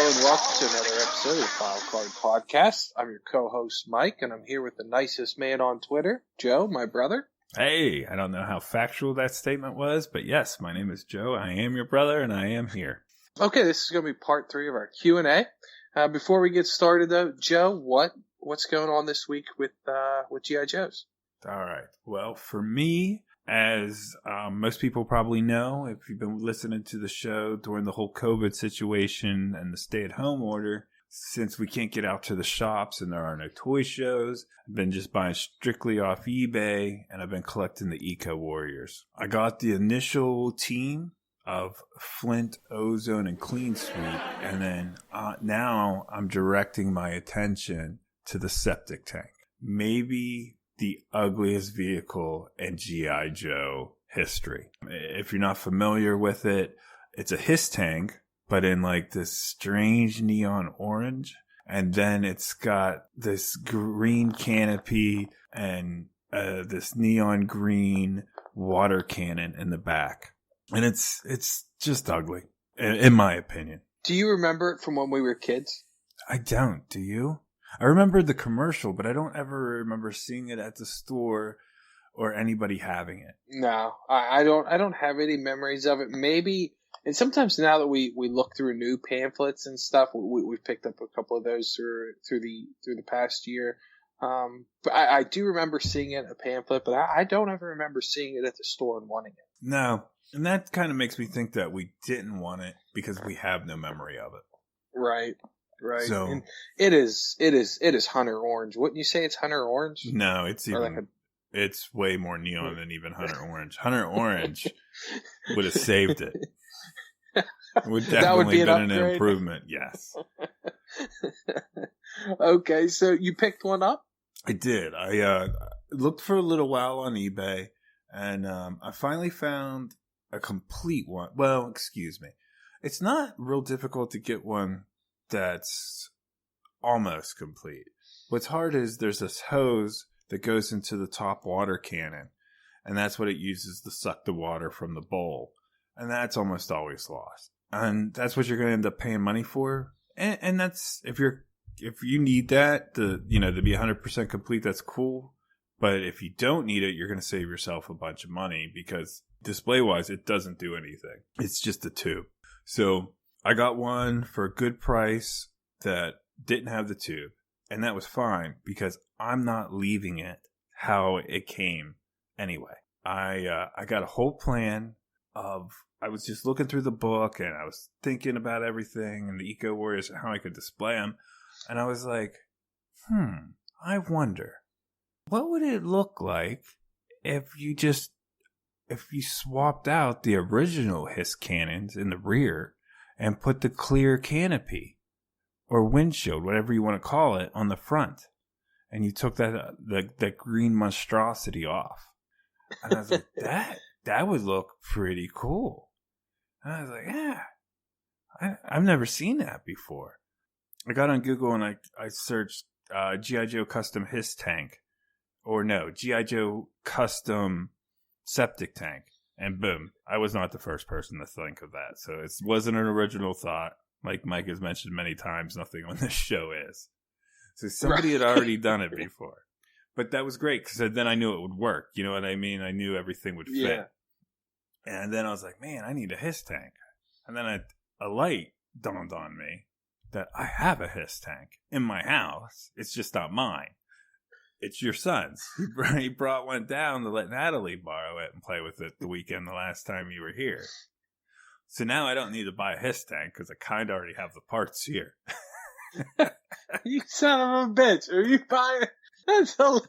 and welcome to another episode of the File Card Podcast. I'm your co-host, Mike, and I'm here with the nicest man on Twitter, Joe, my brother. Hey, I don't know how factual that statement was, but yes, my name is Joe. I am your brother, and I am here. Okay, this is going to be part 3 of our Q&A. Before we get started, though, Joe, what's going on this week with G.I. Joes? All right. Well, for me, as most people probably know, if you've been listening to the show during the whole COVID situation and the stay-at-home order, since we can't get out to the shops and there are no toy shows, I've been just buying strictly off eBay, and I've been collecting the Eco Warriors. I got the initial team of Flint, Ozone, and Clean Sweep, and then now I'm directing my attention to the Septic Tank. Maybe the ugliest vehicle in G.I. Joe history. If you're not familiar with it, it's a HISS tank, but in like this strange neon orange. And then it's got this green canopy and this neon green water cannon in the back. And it's just ugly, in my opinion. Do you remember it from when we were kids? I don't. Do you? I remember the commercial, but I don't ever remember seeing it at the store or anybody having it. No, I don't have any memories of it. Maybe, and sometimes now that we look through new pamphlets and stuff, we've picked up a couple of those through the past year. But I do remember seeing it in a pamphlet, but I don't ever remember seeing it at the store and wanting it. No, and that kind of makes me think that we didn't want it because we have no memory of it. Right. Right. So and it is Hunter Orange. Wouldn't you say it's Hunter Orange? No, it's way more neon than even Hunter Orange. Hunter Orange would have saved it. It would definitely been an improvement. Yes. Okay, so you picked one up? I did. I looked for a little while on eBay, and I finally found a complete one. Well, excuse me. It's not real difficult to get one that's almost complete. What's hard is there's this hose that goes into the top water cannon, and that's what it uses to suck the water from the bowl, and that's almost always lost, and that's what you're going to end up paying money for. And that's if you need that to be 100% complete, that's cool. But if you don't need it, you're going to save yourself a bunch of money because display wise it doesn't do anything. It's just a tube. So I got one for a good price that didn't have the tube, and that was fine because I'm not leaving it how it came anyway. I got a whole plan of, I was just looking through the book and I was thinking about everything and the Eco Warriors and how I could display them, and I was like, I wonder, what would it look like if you swapped out the original HISS cannons in the rear and put the clear canopy or windshield, whatever you want to call it, on the front, and you took that green monstrosity off. And I was like, that would look pretty cool. And I was like, yeah, I've never seen that before. I got on Google and I searched G.I. Joe custom HISS tank, or no, G.I. Joe custom septic tank. And boom, I was not the first person to think of that. So it wasn't an original thought. Like Mike has mentioned many times, nothing on this show is. So somebody had already done it before. But that was great because then I knew it would work. You know what I mean? I knew everything would fit. Yeah. And then I was like, man, I need a HISS tank. And then a light dawned on me that I have a HISS tank in my house. It's just not mine. It's your son's. He brought one down to let Natalie borrow it and play with it the weekend the last time you were here. So now I don't need to buy a HISS tank because I kind of already have the parts here. You son of a bitch. Are you buying it? That's hilarious.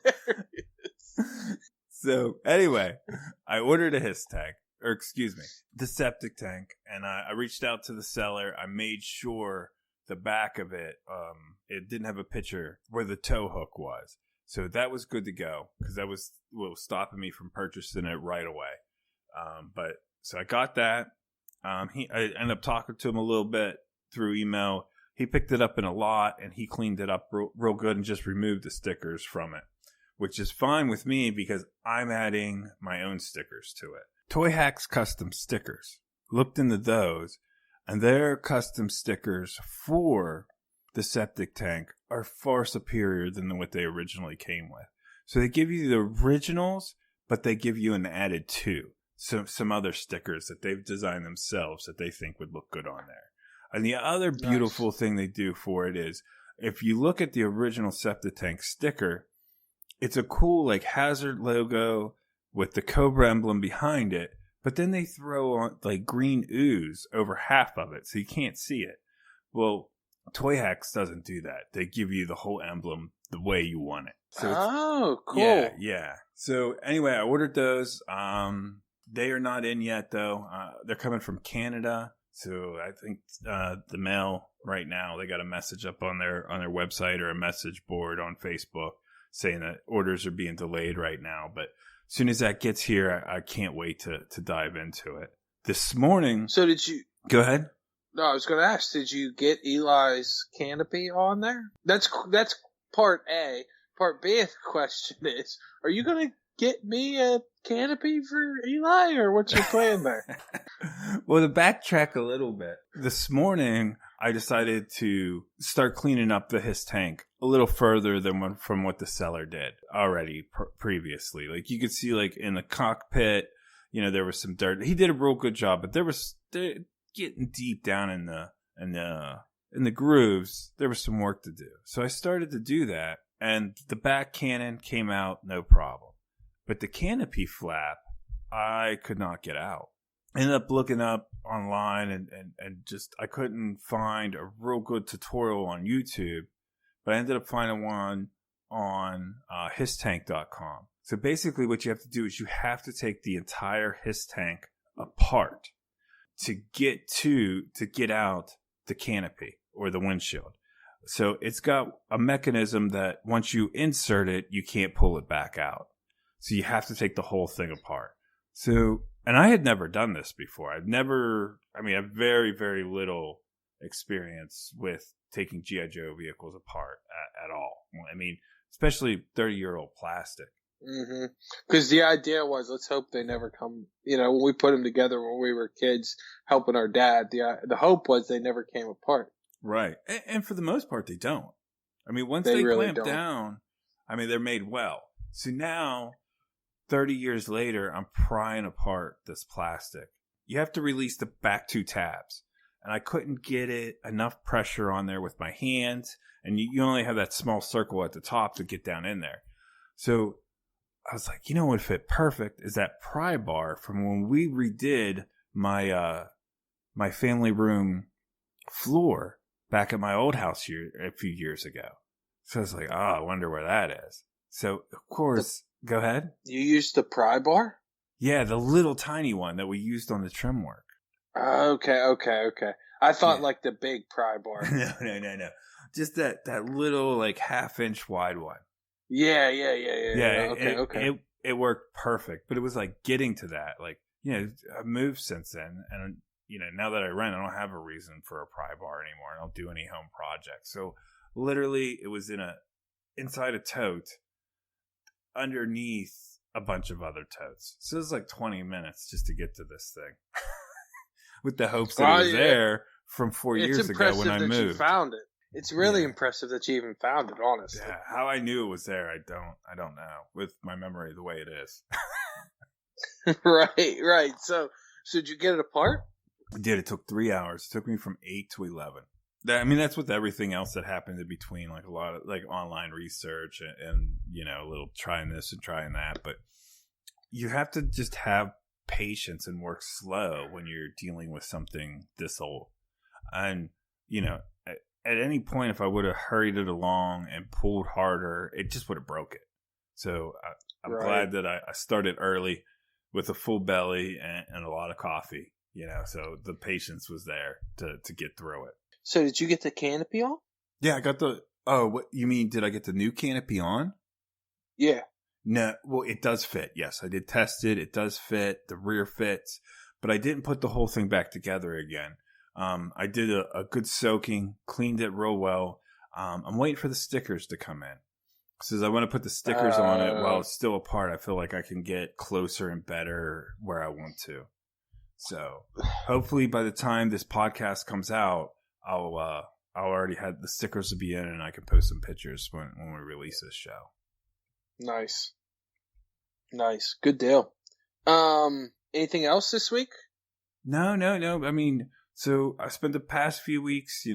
So anyway, I ordered a HISS tank, or excuse me, the septic tank. And I reached out to the seller. I made sure the back of it, it didn't have a picture where the tow hook was. So that was good to go because that was what was stopping me from purchasing it right away. So I got that. I ended up talking to him a little bit through email. He picked it up in a lot and he cleaned it up real good and just removed the stickers from it, which is fine with me because I'm adding my own stickers to it. Toy Hacks Custom Stickers. Looked into those. And their custom stickers for the septic tank are far superior than what they originally came with. So they give you the originals, but they give you an added two. So some other stickers that they've designed themselves that they think would look good on there. And the other beautiful thing they do for it is, if you look at the original septic tank sticker, it's a cool like hazard logo with the Cobra emblem behind it, but then they throw on like green ooze over half of it so you can't see it. Well, Toy Hacks doesn't do that. They give you the whole emblem the way you want it. So cool. Yeah. So anyway, I ordered those. They are not in yet though. They're coming from Canada. So I think the mail right now, they got a message up on their website or a message board on Facebook saying that orders are being delayed right now. But as soon as that gets here, I can't wait to dive into it. This morning. So did you go ahead? No, I was going to ask, did you get Eli's canopy on there? That's part A. Part B of the question is, are you going to get me a canopy for Eli, or what's your plan there? Well, to backtrack a little bit, this morning I decided to start cleaning up his tank a little further than from what the seller did already previously. Like you could see, like in the cockpit, there was some dirt. He did a real good job, but they're getting deep down in the grooves. There was some work to do, so I started to do that, and the back cannon came out no problem. But the canopy flap, I could not get out. I ended up looking up online and just, I couldn't find a real good tutorial on YouTube, but I ended up finding one on histank.com. So basically what you have to do is you have to take the entire his tank apart to get out the canopy or the windshield. So it's got a mechanism that once you insert it, you can't pull it back out. So you have to take the whole thing apart. So, and I had never done this before. I have very, very little experience with taking G.I. Joe vehicles apart at all. I mean, especially 30-year-old plastic. Mm-hmm. Because the idea was, let's hope they never come, when we put them together when we were kids, helping our dad, the hope was they never came apart. Right. And for the most part, they don't. I mean, once they really clamp down, they're made well. So now, 30 years later, I'm prying apart this plastic. You have to release the back two tabs. And I couldn't get enough pressure on there with my hands. And you only have that small circle at the top to get down in there. So I was like, what would fit perfect is that pry bar from when we redid my my family room floor back at my old house a few years ago. So I was like, I wonder where that is. So, of course, go ahead. You used the pry bar? Yeah, the little tiny one that we used on the trim work. Okay. I thought like the big pry bar. No. Just that little like half-inch wide one. Yeah. Okay. It worked perfect, but it was like getting to that. Like, I've moved since then, and now that I rent, I don't have a reason for a pry bar anymore. I don't do any home projects. So literally, it was inside a tote underneath a bunch of other totes. So it was like 20 minutes just to get to this thing. With the hopes that it was there from 4 years ago when I moved. You found it. It's really impressive that you even found it, honestly. Yeah, how I knew it was there, I don't know. With my memory the way it is. Right. So did you get it apart? I did. It took 3 hours. It took me from 8 to 11. That's with everything else that happened in between, like a lot of like online research and a little trying this and trying that. But you have to just have patience and work slow when you're dealing with something this old. And, at any point, if I would have hurried it along and pulled harder, it just would have broke it. So I'm glad that I started early with a full belly and a lot of coffee, so the patience was there to get through it. So did you get the canopy on? Yeah, I got what you mean? Did I get the new canopy on? Yeah. No, well, it does fit. Yes, I did test it. It does fit. The rear fits, but I didn't put the whole thing back together again. I did a good soaking, cleaned it real well. I'm waiting for the stickers to come in. Since I want to put the stickers on it while it's still apart, I feel like I can get closer and better where I want to. So hopefully by the time this podcast comes out, I'll already have the stickers to be in, and I can post some pictures when we release this show. Nice. Good deal. Anything else this week? No. I mean, so I spent the past few weeks,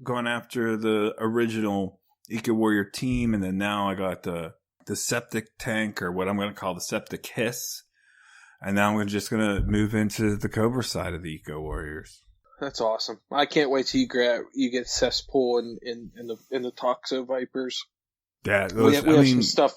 going after the original Eco Warrior team, and then now I got the septic tank, or what I'm going to call the septic hiss, and now I'm just going to move into the Cobra side of the Eco Warriors. That's awesome. I can't wait till you get cesspool in the Toxo Vipers. Yeah, we have some stuff.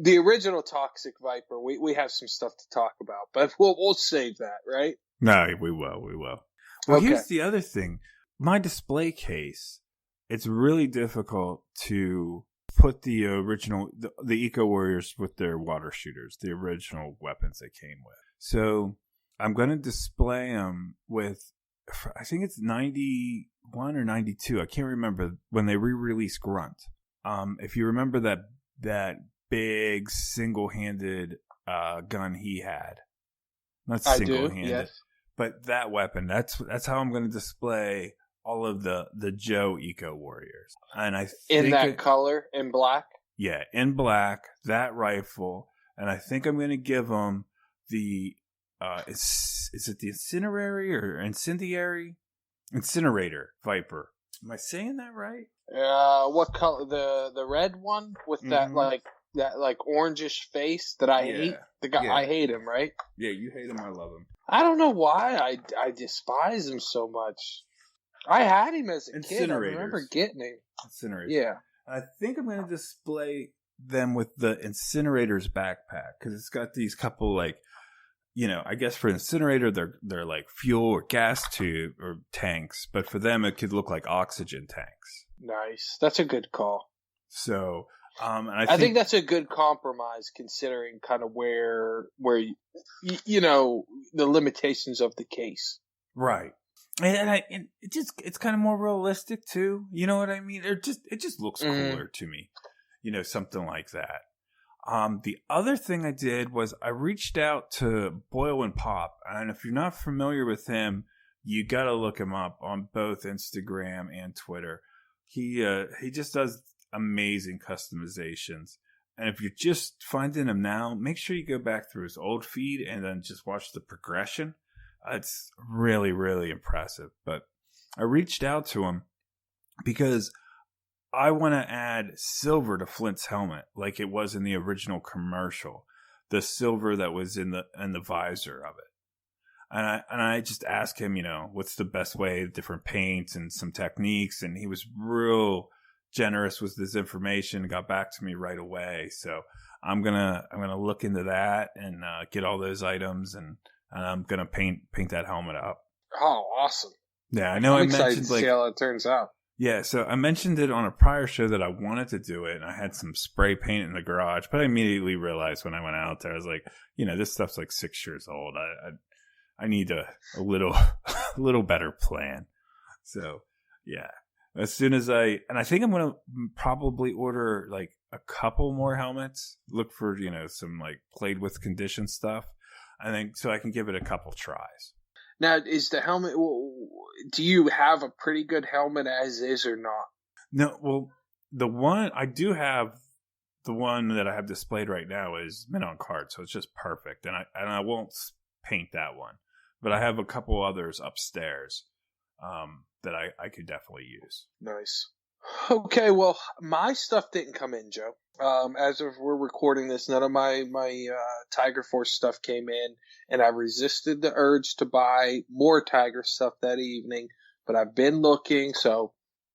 The original Toxic Viper, we have some stuff to talk about, but we'll save that, right? No, we will. Well, okay. Here's the other thing. My display case, it's really difficult to put the original, the Eco Warriors with their water shooters, the original weapons they came with. So I'm going to display them with, I think it's 91 or 92. I can't remember when they re-released Grunt. If you remember that big single-handed gun he had, not single-handed, yes. But that weapon. That's how I'm going to display all of the Joe Eco Warriors, and I think in that color, in black. Yeah, in black. That rifle, and I think I'm going to give them the. Is it the Incinerator Viper? Am I saying that right? What color? The red one with that orangish face that I hate. The guy, I hate him, right? Yeah, you hate him. I love him. I don't know why I despise him so much. I had him as a kid. I remember getting him. Incinerators. Yeah. I think I'm going to display them with the Incinerators backpack because it's got these couple I guess for Incinerator they're like fuel or gas tube or tanks, but for them it could look like oxygen tanks. Nice. That's a good call. So, and I think that's a good compromise considering kind of where the limitations of the case. Right. And it's kind of more realistic too. You know what I mean? It just looks cooler to me. Something like that. The other thing I did was I reached out to Boyle and Pop, and if you're not familiar with him, you got to look him up on both Instagram and Twitter. He just does amazing customizations, and if you're just finding him now, make sure you go back through his old feed and then just watch the progression. It's really, really impressive. But I reached out to him because I want to add silver to Flint's helmet like it was in the original commercial. The silver that was in the visor of it. And I just asked him, what's the best way, different paints and some techniques. And he was real generous with this information, got back to me right away. So I'm going to look into that and get all those items, and I'm going to paint that helmet up. Oh, awesome. Yeah, I know. I'm excited to see how it turns out. Yeah, so I mentioned it on a prior show that I wanted to do it, and I had some spray paint in the garage, but I immediately realized when I went out there, I was like, this stuff's like 6 years old. I need a little better plan. So, yeah. As soon as I think I'm going to probably order like a couple more helmets, look for, some like played with condition stuff. I think so I can give it a couple tries. Now, is the helmet, do you have a pretty good helmet as is or not? No, well, I do have the one that I have displayed right now is mint on card, so it's just perfect. And I won't paint that one, but I have a couple others upstairs that I could definitely use. Nice. Okay, well, my stuff didn't come in, Joe. As of we're recording this, none of my Tiger Force stuff came in, and I resisted the urge to buy more Tiger stuff that evening. But I've been looking, so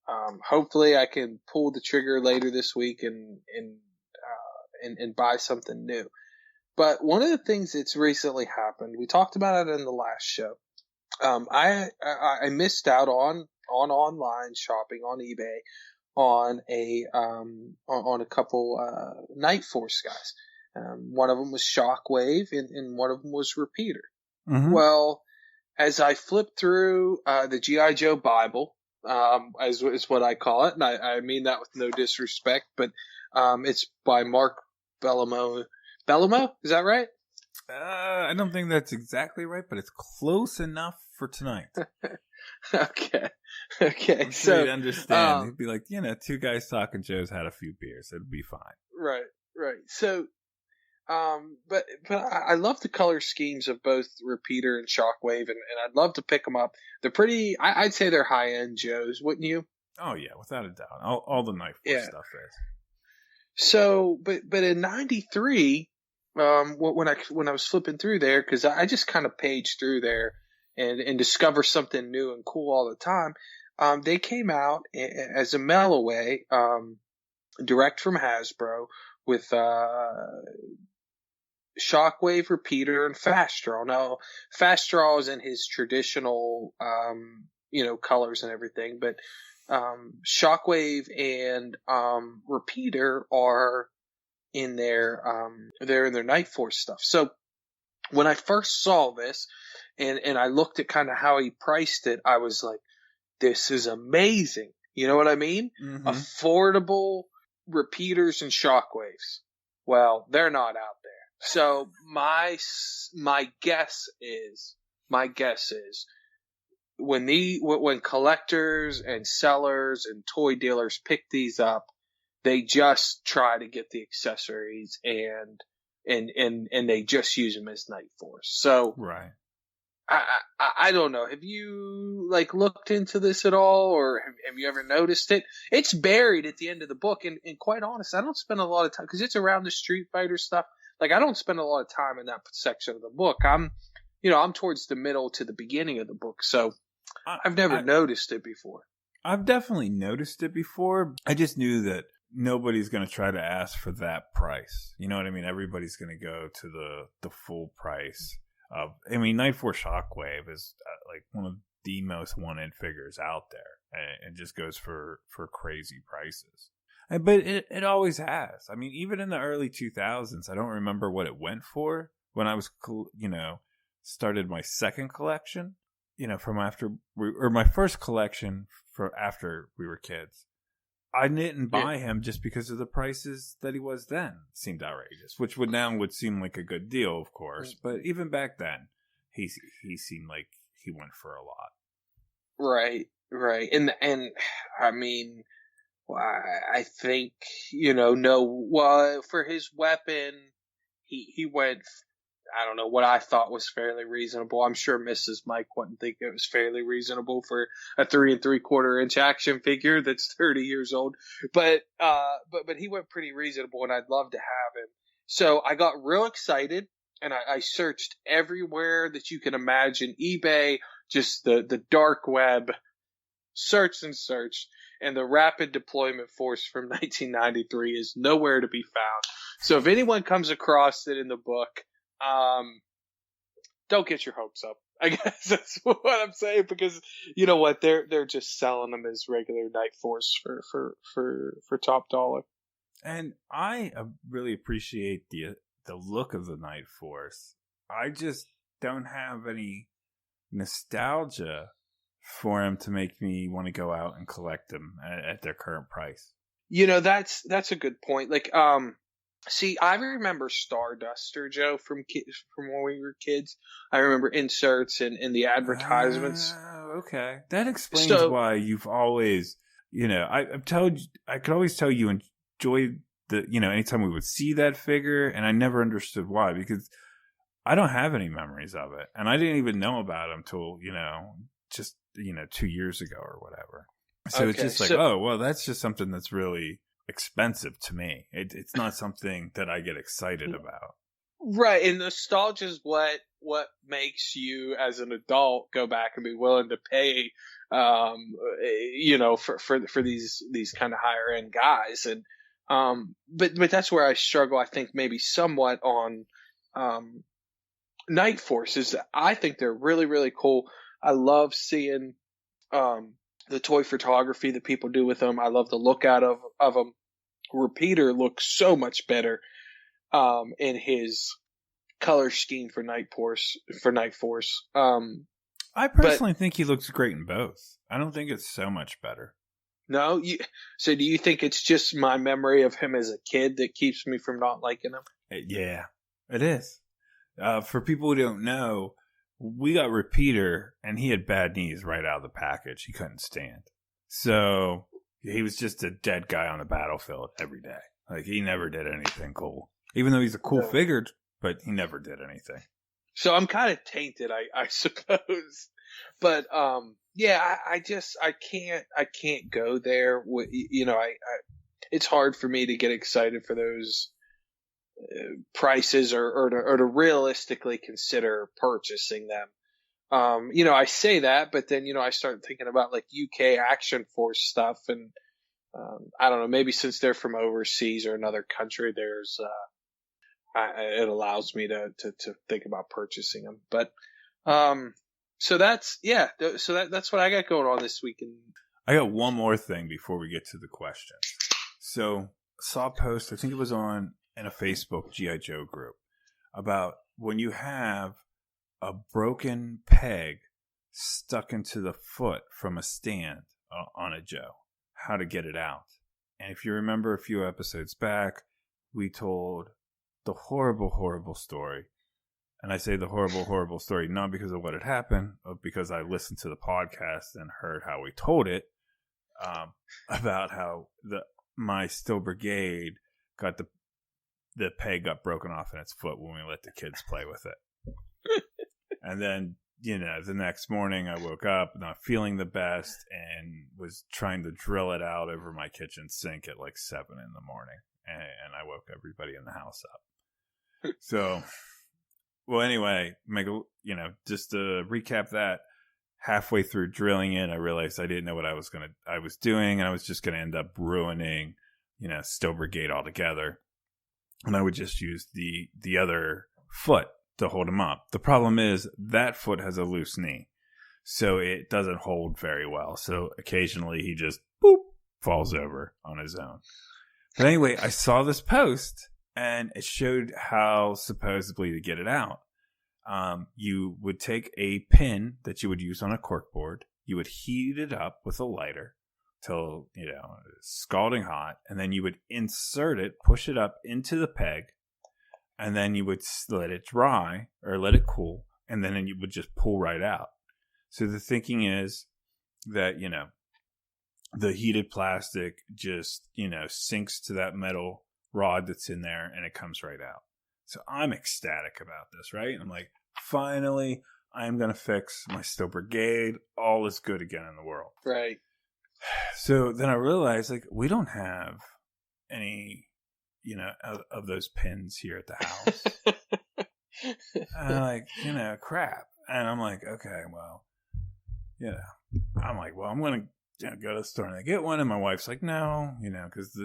hopefully I can pull the trigger later this week and buy something new. But one of the things that's recently happened, we talked about it in the last show. I missed out on online shopping on eBay on a couple Night Force guys. One of them was Shockwave and one of them was Repeater. Mm-hmm. Well, as I flipped through the G.I. Joe Bible, as is what I call it, and I mean that with no disrespect, but it's by Mark Bellomo. Bellomo, is that right? I don't think that's exactly right, but it's close enough for tonight. Okay. I'm sure he'd understand. He'd be like, two guys talking Joe's had a few beers. It'd be fine. Right. So, but I love the color schemes of both Repeater and Shockwave, and I'd love to pick them up. They're pretty. I'd say they're high end Joes, wouldn't you? Oh yeah, without a doubt. All the Night Force stuff is. So, but in '93, when I was flipping through there, because I just kind of paged through there and discover something new and cool all the time. They came out as a mail away, direct from Hasbro with Shockwave, Repeater, and Fast Draw. Now, Fast Draw is in his traditional, colors and everything, but Shockwave and Repeater are in they're in their Night Force stuff. So when I first saw this and I looked at kind of how he priced it, I was like, this is amazing. You know what I mean? Mm-hmm. Affordable Repeaters and Shockwaves. Well, they're not out there. So my guess is when collectors and sellers and toy dealers pick these up, they just try to get the accessories and they just use them as Night Force. So right. I don't know. Have you looked into this at all, or have you ever noticed it? It's buried at the end of the book, and quite honest, I don't spend a lot of time because it's around the Street Fighter stuff. I don't spend a lot of time in that section of the book. I'm towards the middle to the beginning of the book, so I've never noticed it before. I've definitely noticed it before. I just knew that nobody's going to try to ask for that price. You know what I mean? Everybody's going to go to the full price. Night Force Shockwave is one of the most wanted figures out there, and it just goes for crazy prices. But it always has. I mean, even in the early 2000s, I don't remember what it went for when I was, started my second collection. From after my first collection for after we were kids. I didn't buy him just because of the prices that he was then. It seemed outrageous, which would seem like a good deal, of course. But even back then, he seemed like he went for a lot. Right. And I mean, I think, for his weapon, he went, I don't know, what I thought was fairly reasonable. I'm sure Mrs. Mike wouldn't think it was fairly reasonable for a 3 3/4 inch action figure that's 30 years old. But he went pretty reasonable, and I'd love to have him. So I got real excited, and I searched everywhere that you can imagine. eBay, just the dark web, searched, and the Rapid Deployment Force from 1993 is nowhere to be found. So if anyone comes across it in the book, don't get your hopes up. I guess that's what I'm saying, because you know what, they're just selling them as regular Night Force for top dollar. And I really appreciate the look of the Night Force. I just don't have any nostalgia for him to make me want to go out and collect them at their current price. That's a good point. See, I remember Starduster, Joe, from when we were kids. I remember inserts and the advertisements. Okay, that explains why you've always, I could always tell you enjoyed anytime we would see that figure, and I never understood why, because I don't have any memories of it, and I didn't even know about him till just 2 years ago or whatever. So it's just that's just something that's really expensive to me. It's not something that I get excited about. Right, and nostalgia is what makes you as an adult go back and be willing to pay, for these kind of higher end guys, and but that's where I struggle. I think maybe somewhat on Night Forces. I think they're really, really cool. I love seeing the toy photography that people do with them. I love the look out of them. Repeater looks so much better in his color scheme for Night Force. I personally think he looks great in both. I don't think it's so much better. No, so do you think it's just my memory of him as a kid that keeps me from not liking him? Yeah, it is. For people who don't know, we got Repeater, and he had bad knees right out of the package. He couldn't stand. So he was just a dead guy on the battlefield every day. Like, he never did anything cool. Even though he's a cool figure, but he never did anything. So I'm kind of tainted, I suppose. But, I can't go there. It's hard for me to get excited for those prices or to realistically consider purchasing them. I say that, but then, I start thinking about like UK Action Force stuff, and I don't know, maybe since they're from overseas or another country, there's it allows me to think about purchasing them. But so that's what I got going on this weekend. I got one more thing before we get to the question. So saw a post, I think it was in a Facebook G.I. Joe group, about when you have a broken peg stuck into the foot from a stand on a Joe, how to get it out. And if you remember a few episodes back, we told the horrible, horrible story. And I say the horrible, horrible story not because of what had happened, but because I listened to the podcast and heard how we told it, about how my Still Brigade got the peg got broken off in its foot when we let the kids play with it. And then, the next morning I woke up not feeling the best and was trying to drill it out over my kitchen sink at like 7 in the morning. And I woke everybody in the house up. So, well, anyway, just to recap that, halfway through drilling it, I realized I didn't know what I was doing, and I was just going to end up ruining, Still Brigade altogether. And I would just use the other foot to hold him up. The problem is that foot has a loose knee, so it doesn't hold very well. So occasionally he just falls over on his own. But anyway, I saw this post, and it showed how supposedly to get it out. You would take a pin that you would use on a corkboard. You would heat it up with a lighter till, scalding hot. And then you would insert it, push it up into the peg. And then you would let it dry or let it cool. And then you would just pull right out. So the thinking is that, the heated plastic just, sinks to that metal rod that's in there and it comes right out. So I'm ecstatic about this, right? I'm like, finally, I'm going to fix my Still Brigade. All is good again in the world. Right. So then I realized, like, we don't have any, of those pins here at the house. And I'm like, crap. And I'm like, okay, well, I'm like, well, I'm going to go to the store and I get one. And my wife's like, no, because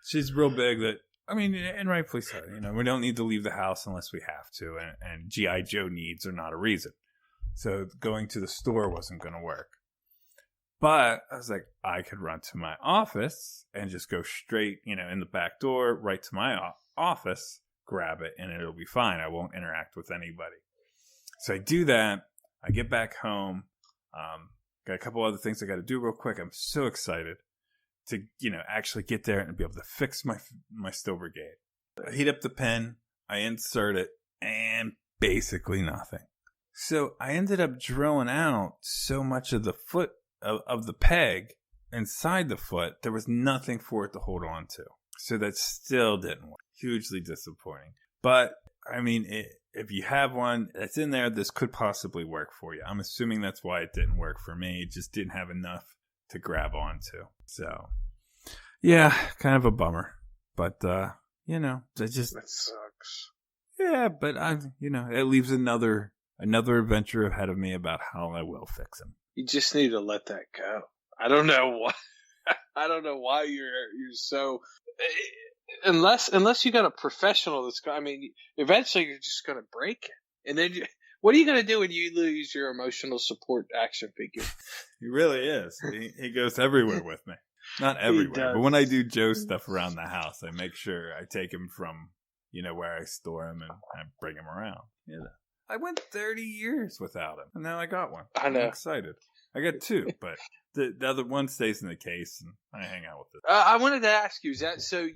she's real big that, and rightfully so. We don't need to leave the house unless we have to. And G.I. Joe needs are not a reason. So going to the store wasn't going to work. But I was like, I could run to my office and just go straight, in the back door, right to my office, grab it, and it'll be fine. I won't interact with anybody. So I do that. I get back home. Got a couple other things I got to do real quick. I'm so excited to, actually get there and be able to fix my Still Brigade. I heat up the pen, I insert it, and basically nothing. So I ended up drilling out so much of the foot of the peg inside the foot, there was nothing for it to hold on to. So that still didn't work. Hugely disappointing. But, if you have one that's in there, this could possibly work for you. I'm assuming that's why it didn't work for me. It just didn't have enough to grab onto. So, yeah, kind of a bummer. But, that sucks. Yeah, but it leaves another adventure ahead of me about how I will fix him. You just need to let that go. I don't know why. I don't know why you're so. Unless you got a professional that's. Eventually you're just gonna break it, and then what are you gonna do when you lose your emotional support action figure? He really is. He goes everywhere with me. Not everywhere, but when I do Joe stuff around the house, I make sure I take him from where I store him and I bring him around. I went 30 years without him, and now I got one. I know. I'm excited. I got two, but the other one stays in the case, and I hang out with it. I wanted to ask you, is that so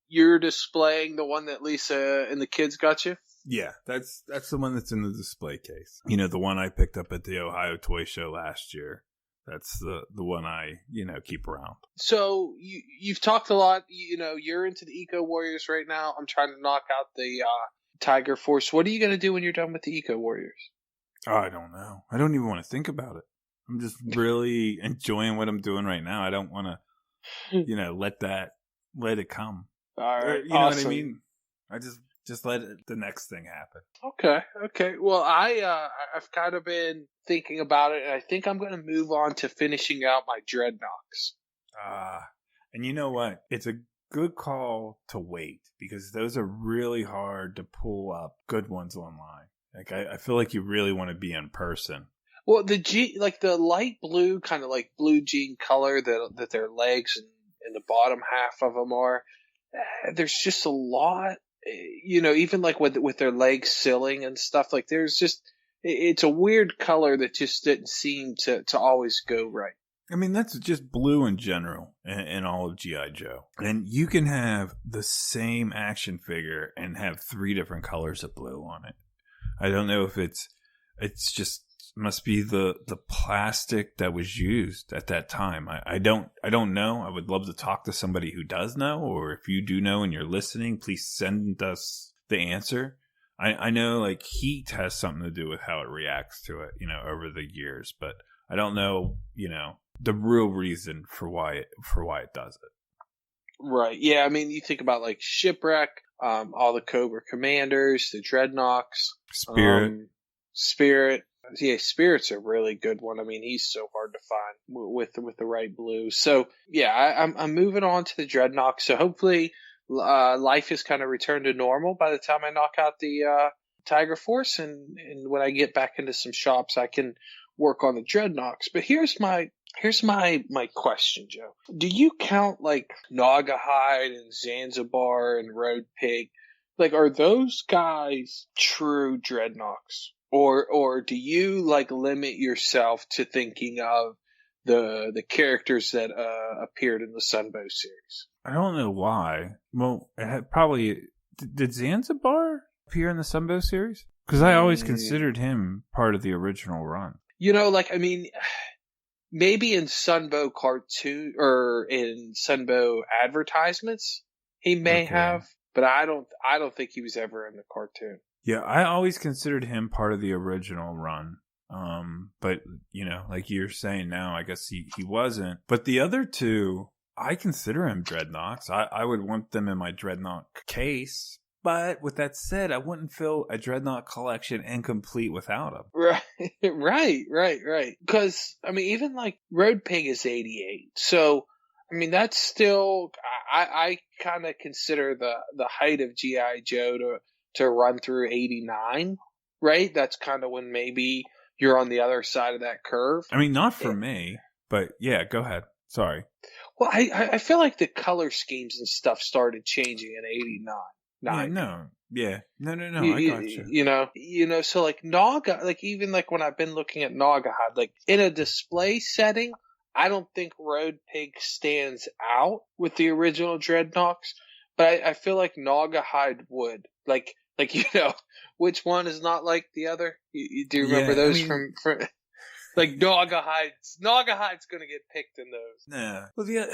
you're displaying the one that Lisa and the kids got you? Yeah, that's the one that's in the display case. You know, the one I picked up at the Ohio Toy Show last year. That's the one I, keep around. So you've talked a lot. You're into the Eco Warriors right now. I'm trying to knock out the Tiger Force. What are you going to do when you're done with the Eco Warriors? Oh, I don't know. I don't even want to think about it. I'm just really enjoying what I'm doing right now. I don't want to, let it come. All right. You know what I mean? I just let the next thing happen. Okay. Well, I've kind of been thinking about it, and I think I'm going to move on to finishing out my Dreadnoks. And you know what? It's a good call to wait, because those are really hard to pull up good ones online. Like I feel like you really want to be in person. Well, the light blue, kind of like blue jean color that their legs and the bottom half of them are. There's just a lot. Even like with their legs silling and stuff, like it's a weird color that just didn't seem to always go right. I mean, that's just blue in general in all of G.I. Joe. And you can have the same action figure and have 3 different colors of blue on it. I don't know if it's just must be the plastic that was used at that time. I don't know. I would love to talk to somebody who does know, or if you do know and you're listening, please send us the answer. I know like heat has something to do with how it reacts to it, over the years, but I don't know, the real reason for why it does it. Right. Yeah. I mean, you think about like Shipwreck, all the Cobra Commanders, the Dreadnoks, Spirit. Yeah, Spirit's a really good one. I mean, he's so hard to find with the right blue. So yeah, I'm moving on to the Dreadnought. So hopefully, life is kind of returned to normal by the time I knock out the Tiger Force, and when I get back into some shops, I can work on the Dreadnoughts. But here's my question, Joe. Do you count like Naugahyde and Zanzibar and Road Pig? Like, are those guys true Dreadnoughts? Or do you like limit yourself to thinking of the characters that appeared in the Sunbow series? I don't know why. Well, it had probably did Zanzibar appear in the Sunbow series? Because I always considered him part of the original run. Maybe in Sunbow cartoon or in Sunbow advertisements he may have, but I don't think he was ever in the cartoon. Yeah, I always considered him part of the original run. But, like you're saying now, I guess he wasn't. But the other two, I consider him Dreadnoks. I would want them in my Dreadnought case. But with that said, I wouldn't feel a Dreadnought collection incomplete without him. Right. Because, I mean, even like Road Pig is 88. So, I mean, that's still, I kind of consider the height of G.I. Joe to run through 89, right? That's kind of when maybe you're on the other side of that curve. I mean, not for me, but yeah, go ahead. Sorry. Well, I feel like the color schemes and stuff started changing in 89. Yeah, no. Yeah. No, I got you. So like Naga, like even like when I've been looking at Naugahyde, like in a display setting, I don't think Road Pig stands out with the original Dreadnoks, but I feel like Naugahyde would. Like, which one is not like the other? Do you remember those from like Naugahyde's going to get picked in those. Nah. Well, yeah,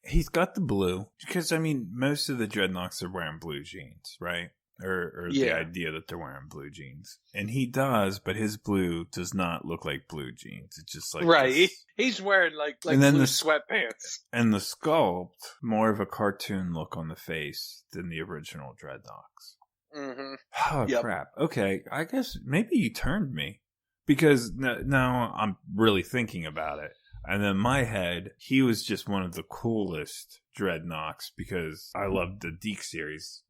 he's got the blue because, I mean, most of the Dreadnoks are wearing blue jeans, right? Or the idea that they're wearing blue jeans. And he does, but his blue does not look like blue jeans. It's just like... Right. He's wearing like blue sweatpants. And the sculpt, more of a cartoon look on the face than the original Dreadnoks. Mm-hmm. Oh, crap. Okay, I guess maybe you turned me. Because now I'm really thinking about it. And in my head, he was just one of the coolest Dreadnoks because I loved the Deke series.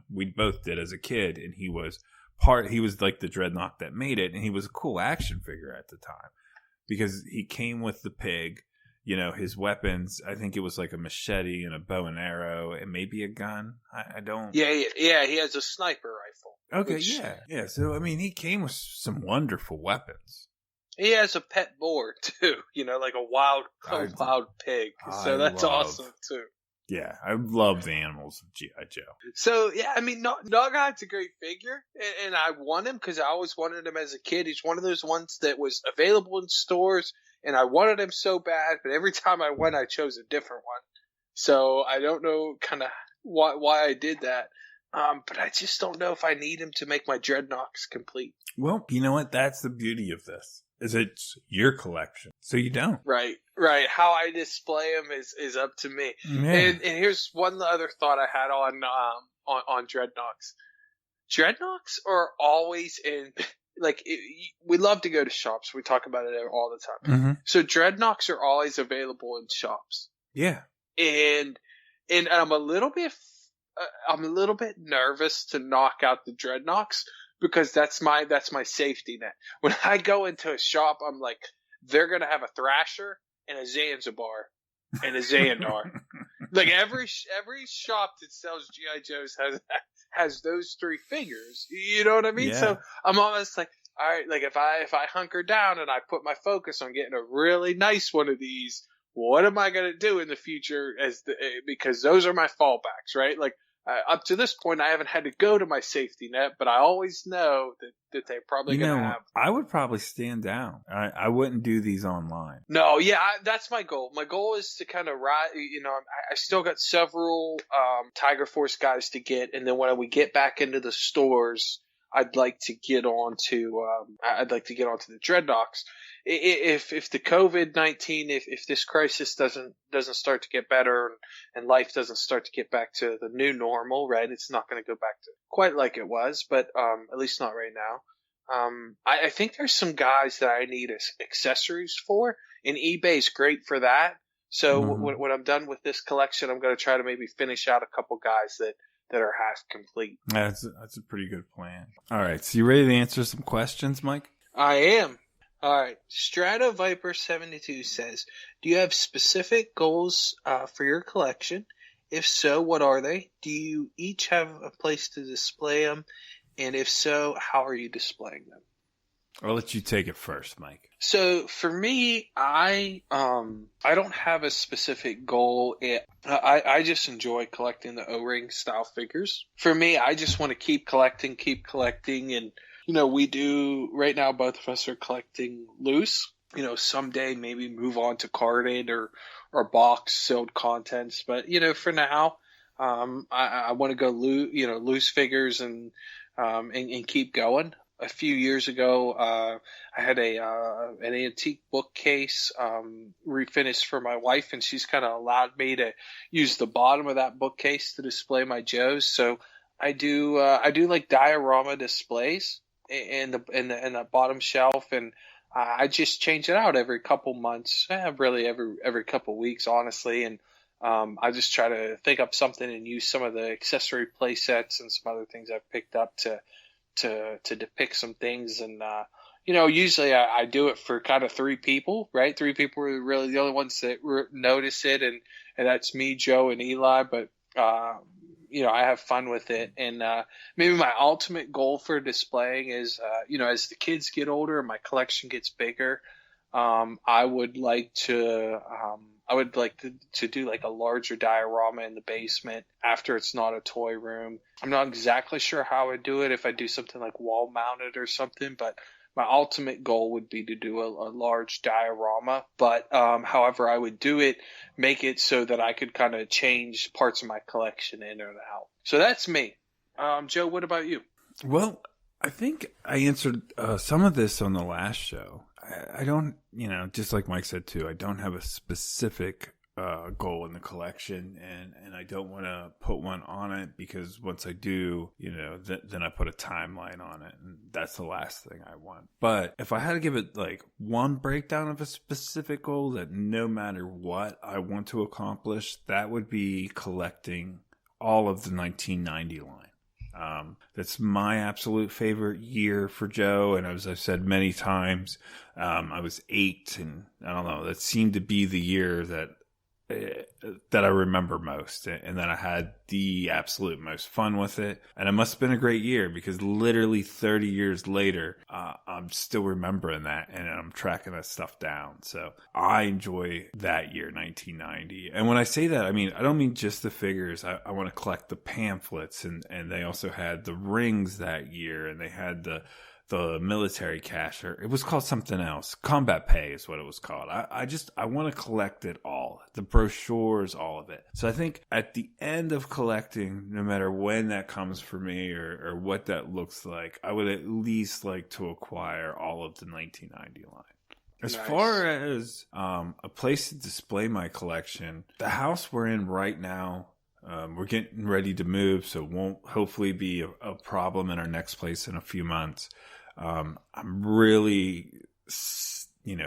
We both did as a kid, and he was like the Dreadnought that made it, and he was a cool action figure at the time because he came with the pig. His weapons, I think it was like a machete and a bow and arrow and maybe a gun. I don't... Yeah, he has a sniper rifle. Okay, yeah. So, I mean, he came with some wonderful weapons. He has a pet boar too, like a wild pig. So that's awesome too. Yeah, I love the animals of G.I. Joe. So yeah, I mean, Naugahyde's a great figure, and I want him because I always wanted him as a kid. He's one of those ones that was available in stores, and I wanted him so bad. But every time I went, I chose a different one. So I don't know kind of why I did that. But I just don't know if I need him to make my Dreadnoks complete. Well, you know what? That's the beauty of this. Is it's your collection, so you don't. Right. How I display them is up to me. Yeah. And here's one other thought I had on Dreadnoks. Dreadnoks are always in, we love to go to shops. We talk about it all the time. Mm-hmm. So Dreadnoks are always available in shops. Yeah. And I'm a little bit nervous to knock out the Dreadnoks, because that's my safety net. When I go into a shop, I'm like, they're gonna have a Thrasher and a Zanzibar and a Xandar. Like every shop that sells G.I. Joes has those three figures. You know what I mean? Yeah. So I'm almost like, all right, like if I hunker down and I put my focus on getting a really nice one of these, what am I gonna do in the future? Because those are my fallbacks, right? Like. Up to this point, I haven't had to go to my safety net, but I always know that they're probably going to have. I would probably stand down. I wouldn't do these online. No, yeah, that's my goal. My goal is to kind of ride. I still got several Tiger Force guys to get, and then when we get back into the stores, I'd like to get onto the Dreadnoks. If the COVID-19, if this crisis doesn't start to get better and life doesn't start to get back to the new normal, right? It's not going to go back to quite like it was, but at least not right now. I think there's some guys that I need accessories for, and eBay's great for that. So when I'm done with this collection, I'm going to try to maybe finish out a couple guys that are half complete. That's a pretty good plan. All right, so you ready to answer some questions, Mike? I am. All right. Strata Viper 72 says, do you have specific goals for your collection? If so, what are they? Do you each have a place to display them? And if so, how are you displaying them? I'll let you take it first, Mike. So for me, I don't have a specific goal. I just enjoy collecting the O-ring style figures. For me, I just want to keep collecting, and we do right now. Both of us are collecting loose. Someday maybe move on to carded or box sealed contents. But for now, I want to go loose figures and keep going. A few years ago, I had an antique bookcase refinished for my wife, and she's kind of allowed me to use the bottom of that bookcase to display my Joes. So I do like diorama displays in the bottom shelf, and I just change it out every couple months, really every couple weeks, honestly, and I just try to think up something and use some of the accessory play sets and some other things I've picked up to depict some things. And usually I do it for kind of three people, right? Three people are really the only ones that notice it, and that's me, Joe, and Eli. But I have fun with it, and maybe my ultimate goal for displaying is as the kids get older and my collection gets bigger, I would like to do like a larger diorama in the basement after it's not a toy room. I'm not exactly sure how I do it, if I do something like wall mounted or something, but my ultimate goal would be to do a large diorama. But however I would do it, make it so that I could kind of change parts of my collection in or out. So that's me. Joe, what about you? Well, I think I answered some of this on the last show. I don't, just like Mike said too, I don't have a specific goal in the collection, and I don't want to put one on it, because once I do, then I put a timeline on it, and that's the last thing I want. But if I had to give it like one breakdown of a specific goal that no matter what I want to accomplish, that would be collecting all of the 1990 line. That's my absolute favorite year for Joe, and as I've said many times, I was 8, and I don't know, that seemed to be the year that that I remember most, and that I had the absolute most fun with it. And it must have been a great year, because literally 30 years later, I'm still remembering that, and I'm tracking that stuff down. So I enjoy that year, 1990. And when I say that, I mean, I don't mean just the figures. I want to collect the pamphlets, and they also had the rings that year, and they had the military cash, or it was called something else. Combat Pay is what it was called. I want to collect it all. The brochures, all of it. So I think at the end of collecting, no matter when that comes for me or what that looks like, I would at least like to acquire all of the 1990 line. As far as a place to display my collection, the house we're in right now, we're getting ready to move, so it won't hopefully be a problem in our next place in a few months. I'm really,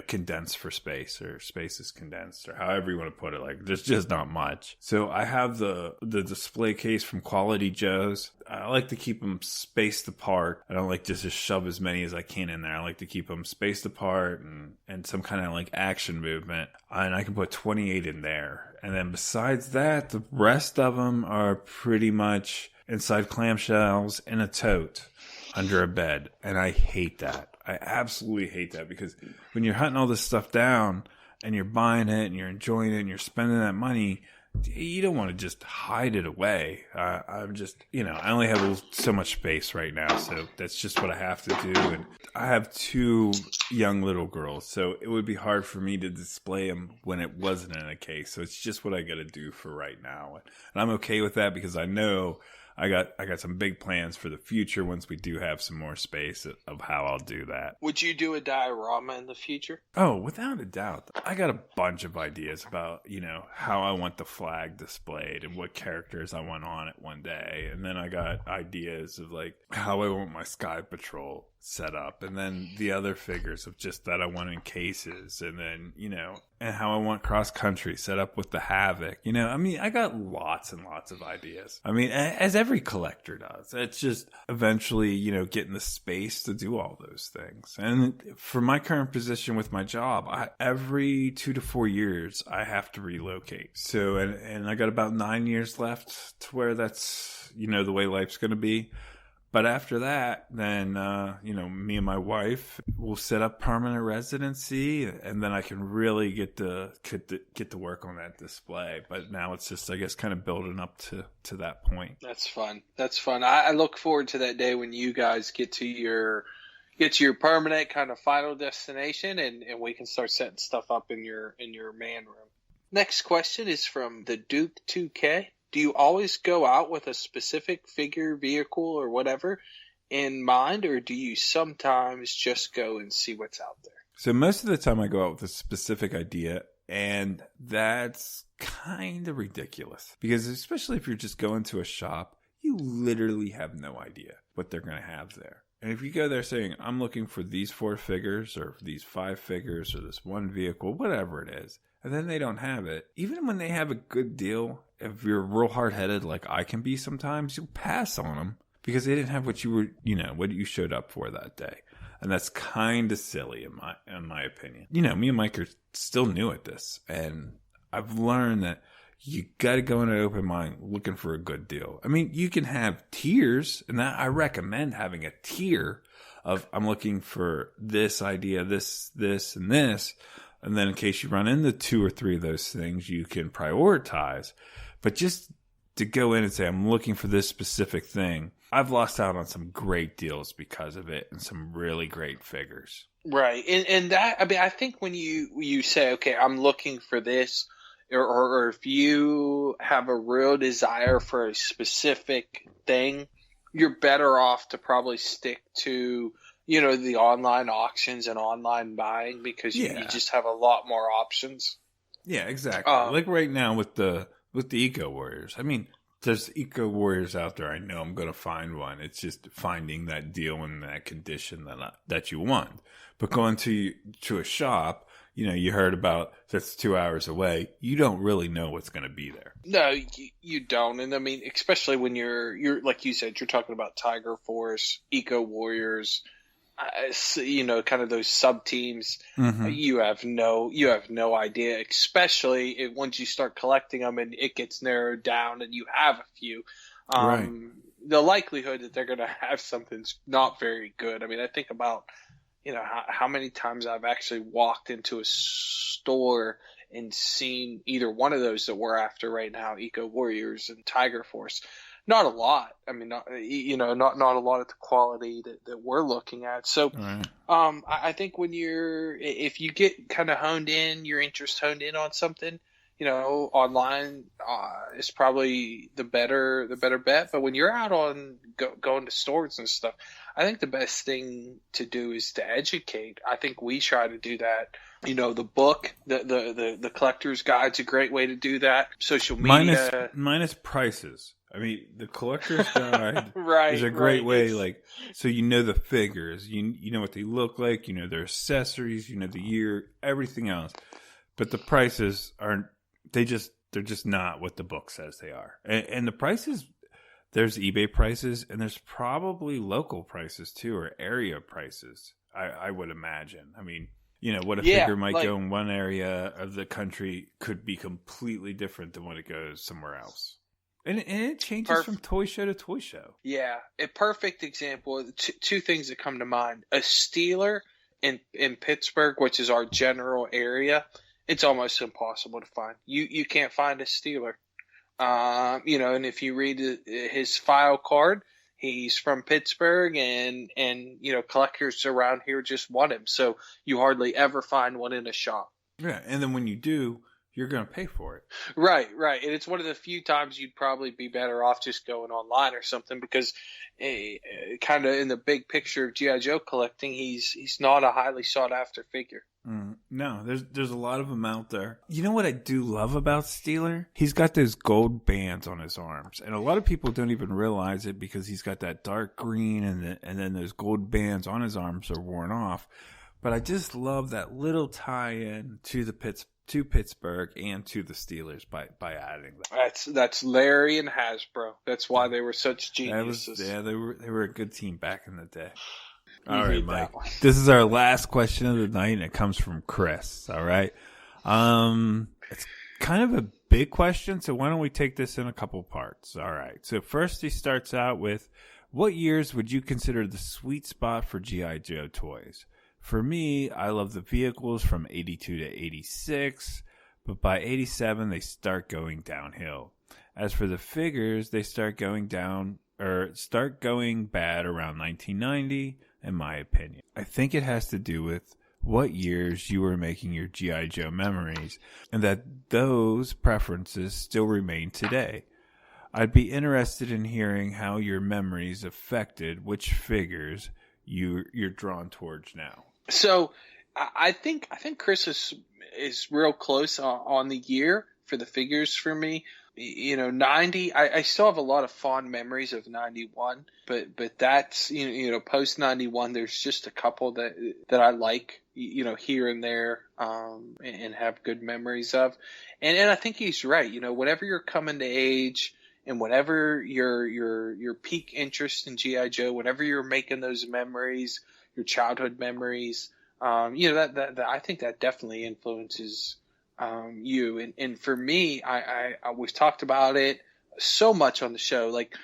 condensed for space, or space is condensed, or however you want to put it. Like, there's just not much. So I have the display case from Quality Joe's. I like to keep them spaced apart. I don't like just to shove as many as I can in there. I like to keep them spaced apart and some kind of like action movement. And I can put 28 in there. And then besides that, the rest of them are pretty much inside clamshells in a tote under a bed. And I hate that. I absolutely hate that, because when you're hunting all this stuff down and you're buying it and you're enjoying it and you're spending that money, you don't want to just hide it away. I'm just, I only have so much space right now, so that's just what I have to do. And I have 2 young little girls, so it would be hard for me to display them when it wasn't in a case. So it's just what I got to do for right now. And I'm okay with that, because I know I got some big plans for the future once we do have some more space of how I'll do that. Would you do a diorama in the future? Oh, without a doubt. I got a bunch of ideas about, how I want the flag displayed and what characters I want on it one day. And then I got ideas of like how I want my Sky Patrol set up, and then the other figures of just that I want in cases, and then, and how I want cross country set up with the Havoc. I got lots and lots of ideas. As every collector does. It's just eventually, getting the space to do all those things. And for my current position with my job, every 2 to 4 years, I have to relocate. So, and I got about 9 years left to where that's, the way life's going to be. But after that, then, me and my wife will set up permanent residency, and then I can really get to work on that display. But now it's just, I guess, kind of building up to that point. That's fun. I look forward to that day when you guys get to your permanent kind of final destination, and we can start setting stuff up in your man room. Next question is from the Duke 2K. Do you always go out with a specific figure, vehicle, or whatever in mind, or do you sometimes just go and see what's out there? So most of the time I go out with a specific idea, and that's kind of ridiculous, because especially if you're just going to a shop, you literally have no idea what they're going to have there. And if you go there saying, I'm looking for these 4 figures or these 5 figures or this one vehicle, whatever it is, and then they don't have it, even when they have a good deal, if you're real hard-headed like I can be sometimes, you'll pass on them because they didn't have what you were, what you showed up for that day. And that's kind of silly in my opinion. Me and Mike are still new at this, and I've learned that you got to go in an open mind looking for a good deal. You can have tiers, and that I recommend having a tier of I'm looking for this idea, this, and this. And then in case you run into 2 or 3 of those things, you can prioritize. But just to go in and say, I'm looking for this specific thing, I've lost out on some great deals because of it and some really great figures. Right. And that, I think when you say, okay, I'm looking for this, or if you have a real desire for a specific thing, you're better off to probably stick to the online auctions and online buying, because you just have a lot more options. Yeah, exactly. Like right now with the Eco Warriors. There's Eco Warriors out there. I know I'm going to find one. It's just finding that deal in that condition that you want. But going to a shop, you heard about that's 2 hours away. You don't really know what's going to be there. No, you don't. And especially when you're like you said, you're talking about Tiger Force, Eco Warriors. kind of those sub teams. Mm-hmm. You have no idea, especially once you start collecting them and it gets narrowed down and you have a few. Right. The likelihood that they're going to have something's not very good. I mean, I think about how many times I've actually walked into a store and seen either one of those that we're after right now, Eco Warriors and Tiger Force. Not a lot. I mean, not a lot at the quality that we're looking at. So, Right. I think if you get kind of your interest honed in on something, online is probably the better bet. But when you're out on going to stores and stuff, I think the best thing to do is to educate. I think we try to do that. The book, the collector's guide's a great way to do that. Social media, minus prices. I mean, the collector's guide right, is a great way. It's, like, so the figures, you know what they look like, their accessories, the year, everything else. But the prices aren't. They're just not what the book says they are. And the prices, there's eBay prices, and there's probably local prices too, or area prices. I would imagine. I mean, what a figure might go in one area of the country could be completely different than what it goes somewhere else. And it changes from toy show to toy show. Yeah, a perfect example. Two things that come to mind: a Steeler in Pittsburgh, which is our general area. It's almost impossible to find. You can't find a Steeler. And if you read his file card, he's from Pittsburgh, and collectors around here just want him. So you hardly ever find one in a shop. Yeah, and then when you do, you're going to pay for it. Right. And it's one of the few times you'd probably be better off just going online or something, because kind of in the big picture of G.I. Joe collecting, he's not a highly sought after figure. No, there's a lot of them out there. You know what I do love about Steeler? He's got those gold bands on his arms, and a lot of people don't even realize it because he's got that dark green, and then those gold bands on his arms are worn off. But I just love that little tie-in to Pittsburgh and to the Steelers by adding that. That's Larry and Hasbro. That's why they were such geniuses. They were a good team back in the day. All right, Mike. This is our last question of the night, and it comes from Chris. All right. It's kind of a big question, so why don't we take this in a couple parts? All right. So first, he starts out with, what years would you consider the sweet spot for G.I. Joe toys? For me, I love the vehicles from 82 to 86, but by 87, they start going downhill. As for the figures, they start going bad around 1990, in my opinion. I think it has to do with what years you were making your G.I. Joe memories, and that those preferences still remain today. I'd be interested in hearing how your memories affected which figures you're drawn towards now. So I think Chris is real close on the year for the figures for me. 90, I still have a lot of fond memories of 91, but that's, post 91, there's just a couple that I like, here and there, and have good memories of. And I think he's right. Whenever you're coming to age and whenever your peak interest in G.I. Joe, whenever you're making those memories, your childhood memories, that I think that definitely influences you. And for me, I we've talked about it so much on the show. Like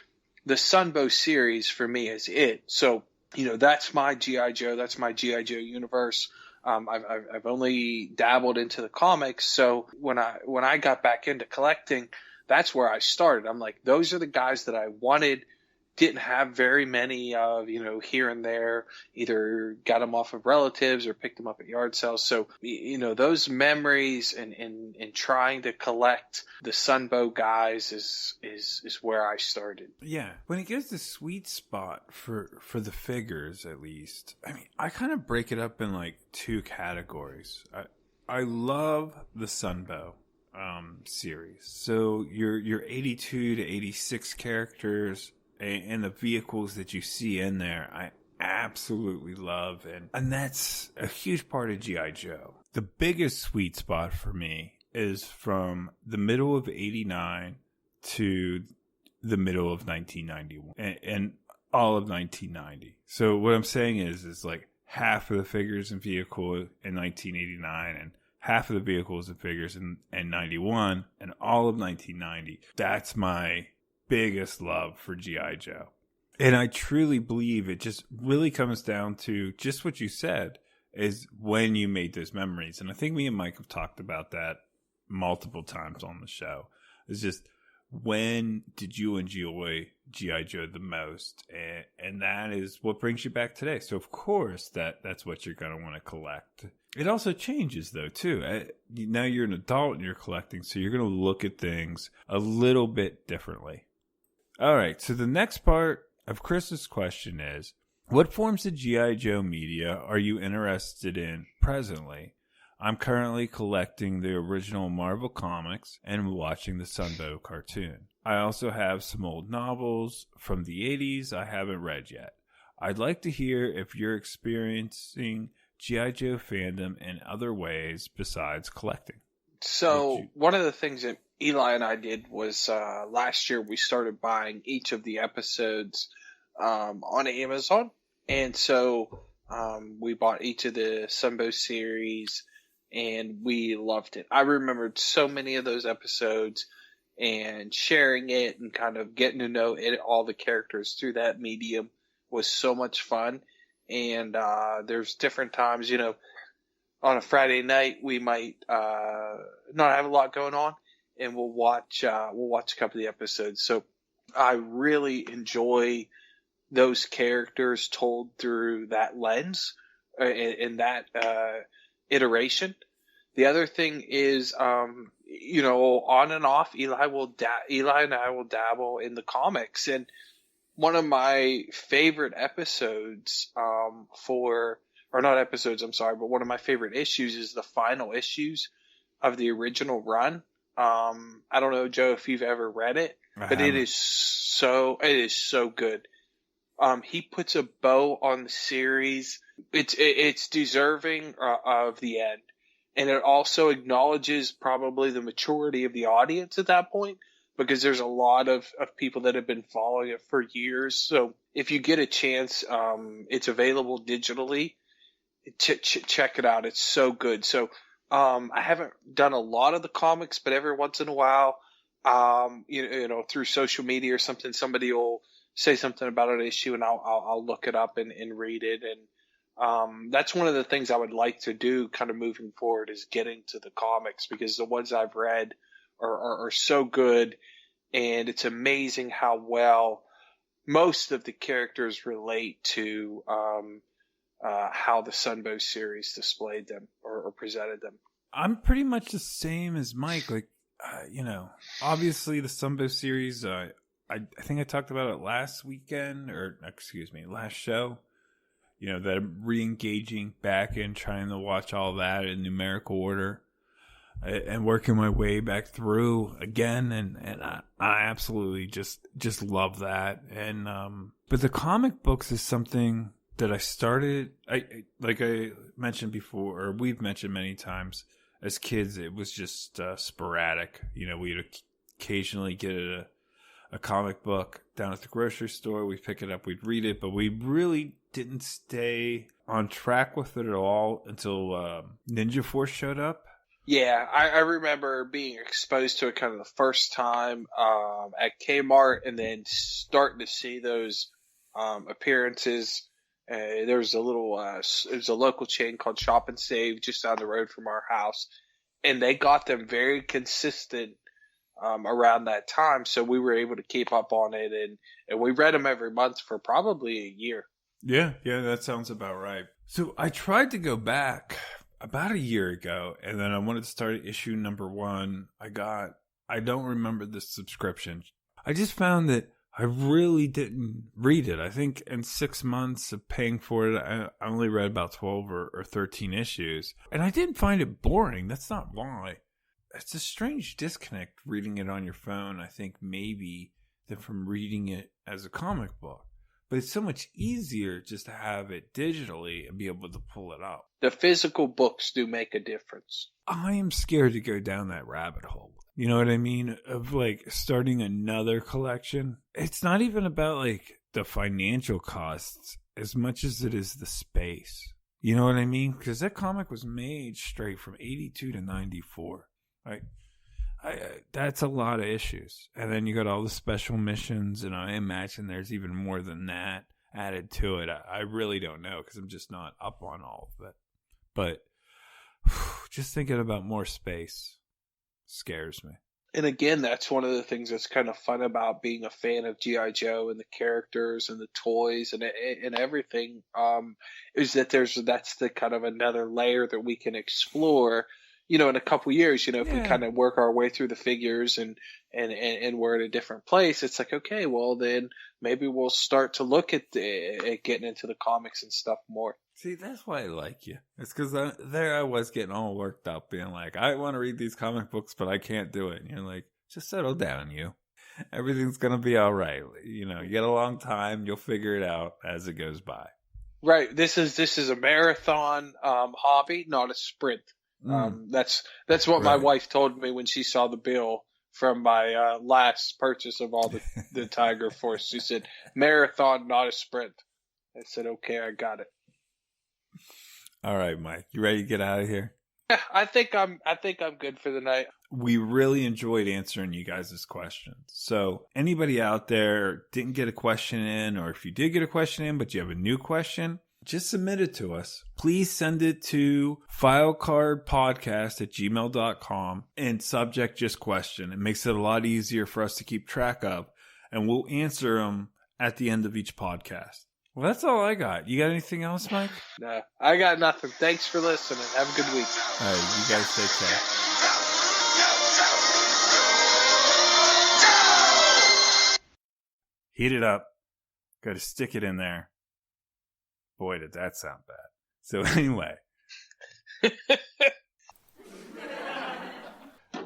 the Sunbow series for me is it. So that's my G.I. Joe. That's my G.I. Joe universe. I've only dabbled into the comics. So when I got back into collecting, that's where I started. I'm like, those are the guys that I wanted. Didn't have very many of, here and there, either got them off of relatives or picked them up at yard sales. So, those memories and trying to collect the Sunbow guys is where I started. Yeah. When it gets the sweet spot for the figures, at least, I mean, I kind of break it up in like two categories. I love the Sunbow series. So your 82 to 86 characters and the vehicles that you see in there, I absolutely love. And that's a huge part of G.I. Joe. The biggest sweet spot for me is from the middle of 89 to the middle of 1991. And all of 1990. So what I'm saying is like half of the figures and vehicle in 1989 and half of the vehicles and figures in 91 and all of 1990. That's my biggest love for G.I. Joe. And I truly believe it just really comes down to just what you said is when you made those memories. And I think me and Mike have talked about that multiple times on the show. It's just, when did you enjoy G.I. Joe the most? And that is what brings you back today. So, of course, that's what you're going to want to collect. It also changes, though, too. Now you're an adult and you're collecting, so you're going to look at things a little bit differently. All right, so the next part of Chris's question is, what forms of G.I. Joe media are you interested in presently? I'm currently collecting the original Marvel comics and watching the Sunbow cartoon. I also have some old novels from the 80s I haven't read yet. I'd like to hear if you're experiencing G.I. Joe fandom in other ways besides collecting. So one of the things that Eli and I did was last year we started buying each of the episodes on Amazon. And so we bought each of the Sunbow series, and we loved it. I remembered so many of those episodes, and sharing it and kind of getting to know all the characters through that medium was so much fun. And there's different times, you know, on a Friday night we might not have a lot going on, and we'll watch a couple of the episodes. So I really enjoy those characters told through that lens in that iteration. The other thing is, you know, on and off, Eli and I will dabble in the comics. And one of my favorite episodes but one of my favorite issues is the final issues of the original run. I don't know, Joe, if you've ever read it, but it is so good. He puts a bow on the series. It's deserving of the end. And it also acknowledges probably the maturity of the audience at that point, because there's a lot of people that have been following it for years. So if you get a chance, it's available digitally. Check it out. It's so good. So I haven't done a lot of the comics, but every once in a while, you know, through social media or something, somebody will say something about an issue, and I'll look it up and read it. And that's one of the things I would like to do kind of moving forward, is getting to the comics, because the ones I've read are so good, and it's amazing how well most of the characters relate to how the Sunbow series displayed them or presented them. I'm pretty much the same as Mike. Like, you know, obviously the Sunbow series, I think I talked about it last show. You know, that I'm re-engaging back in, trying to watch all that in numerical order and working my way back through again. And I absolutely just love that. And, but the comic books is something that I started, like I mentioned before, or we've mentioned many times, as kids, it was just sporadic. You know, we'd occasionally get a comic book down at the grocery store. We'd pick it up, we'd read it, but we really didn't stay on track with it at all until Ninja Force showed up. Yeah, I remember being exposed to it kind of the first time at Kmart, and then starting to see those appearances. There was a local chain called Shop and Save just down the road from our house, and they got them very consistent around that time, so we were able to keep up on it, and we read them every month for probably a year. Yeah, that sounds about right. So I tried to go back about a year ago, and then I wanted to start issue number 1. I don't remember the subscription. I just found that I really didn't read it. I think in 6 months of paying for it, I only read about 12 or 13 issues. And I didn't find it boring. That's not why. It's a strange disconnect reading it on your phone, I think, maybe, than from reading it as a comic book. But it's so much easier just to have it digitally and be able to pull it up. The physical books do make a difference. I am scared to go down that rabbit hole. You know what I mean? Of like starting another collection. It's not even about like the financial costs as much as it is the space. You know what I mean? Because that comic was made straight from 82 to 94. Right? That's a lot of issues. And then you got all the special missions, and I imagine there's even more than that added to it. I really don't know because I'm just not up on all of it. But just thinking about more space scares me. And again, that's one of the things that's kind of fun about being a fan of G.I. Joe and the characters and the toys and everything, is that that's the kind of another layer that we can explore, in a couple years, if we kind of work our way through the figures and we're at a different place, it's like, okay, well then maybe we'll start to look at getting into the comics and stuff more. See, that's why I like you. It's because I was getting all worked up, being like, I want to read these comic books, but I can't do it. And you're like, just settle down, you. Everything's going to be all right. You get a long time. You'll figure it out as it goes by. Right. This is a marathon hobby, not a sprint. That's what my wife told me when she saw the bill from my last purchase of all the Tiger Force. She said, marathon, not a sprint. I said, okay, I got it. All right, Mike, you ready to get out of here? I think I'm good for the night. We really enjoyed answering you guys' questions. So anybody out there didn't get a question in, or if you did get a question in, but you have a new question, just submit it to us. Please send it to filecardpodcast@gmail.com and subject just question. It makes it a lot easier for us to keep track of, and we'll answer them at the end of each podcast. Well, that's all I got. You got anything else, Mike? No, I got nothing. Thanks for listening. Have a good week. All right, you guys take care. Heat it up. Got to stick it in there. Boy, did that sound bad. So anyway.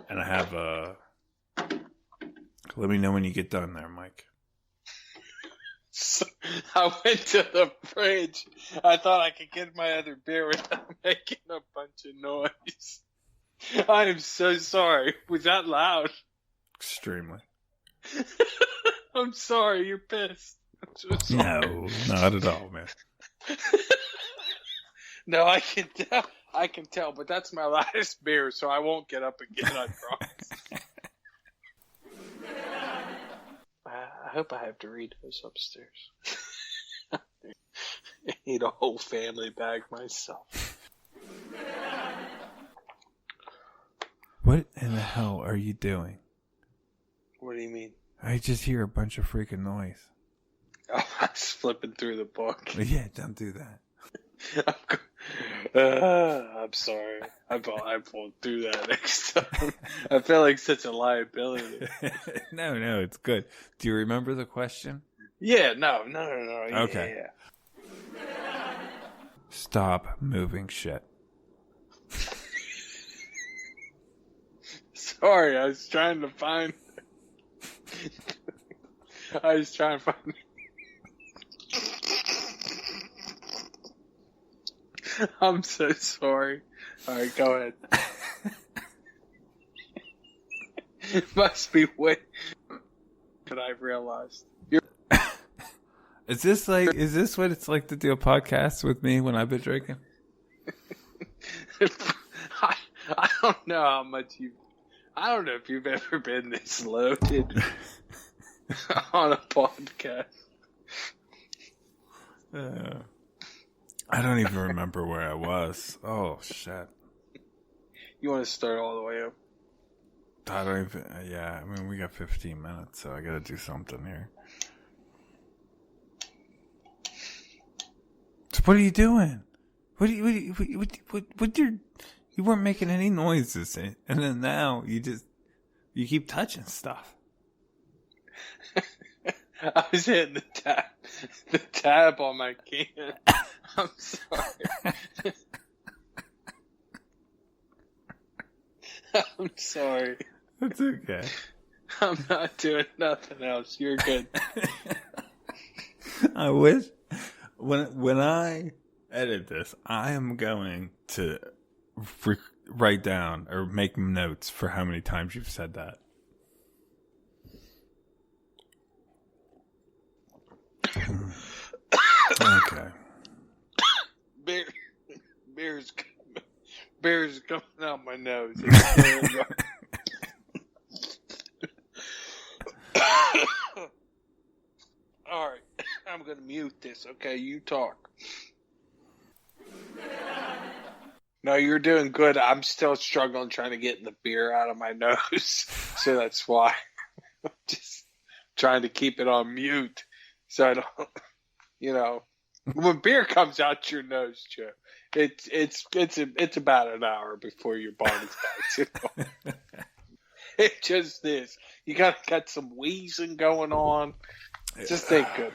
And I have let me know when you get done there, Mike. So I went to the fridge. I thought I could get my other beer without making a bunch of noise. I am so sorry. Was that loud? Extremely. I'm sorry. You're pissed. I'm so sorry. No, not at all, man. No, I can tell. I can tell, but that's my last beer, so I won't get up again, I promise. I hope I have Doritos upstairs. I need a whole family bag myself. What in the hell are you doing? What do you mean? I just hear a bunch of freaking noise. Oh, I was flipping through the book. Yeah, don't do that. I'm sorry. I won't do that next time. I feel like such a liability. No, it's good. Do you remember the question? Yeah, no. Okay. Yeah. Stop moving shit. Sorry, I was trying to find. I'm so sorry. All right, go ahead. It must be way. But I've realized. Is this what it's like to do a podcast with me when I've been drinking? I don't know how much I don't know if you've ever been this loaded on a podcast. I don't even remember where I was. Oh, shit. You want to start all the way up? I don't even, yeah, I mean, we got 15 minutes, so I gotta do something here. So what are you doing? You weren't making any noises, and then now you keep touching stuff. I was hitting the tab on my can. I'm sorry. I'm sorry. That's okay. I'm not doing nothing else. You're good. I wish when I edit this, I am going to write down or make notes for how many times you've said that. Okay. Beer's coming out my nose. All right, I'm gonna mute this. Okay, you talk. No, you're doing good. I'm still struggling trying to get the beer out of my nose, so that's why I'm just trying to keep it on mute, so I don't, when beer comes out your nose, Joe, it's about an hour before your body starts. It just is. You got some wheezing going on. Just ain't good.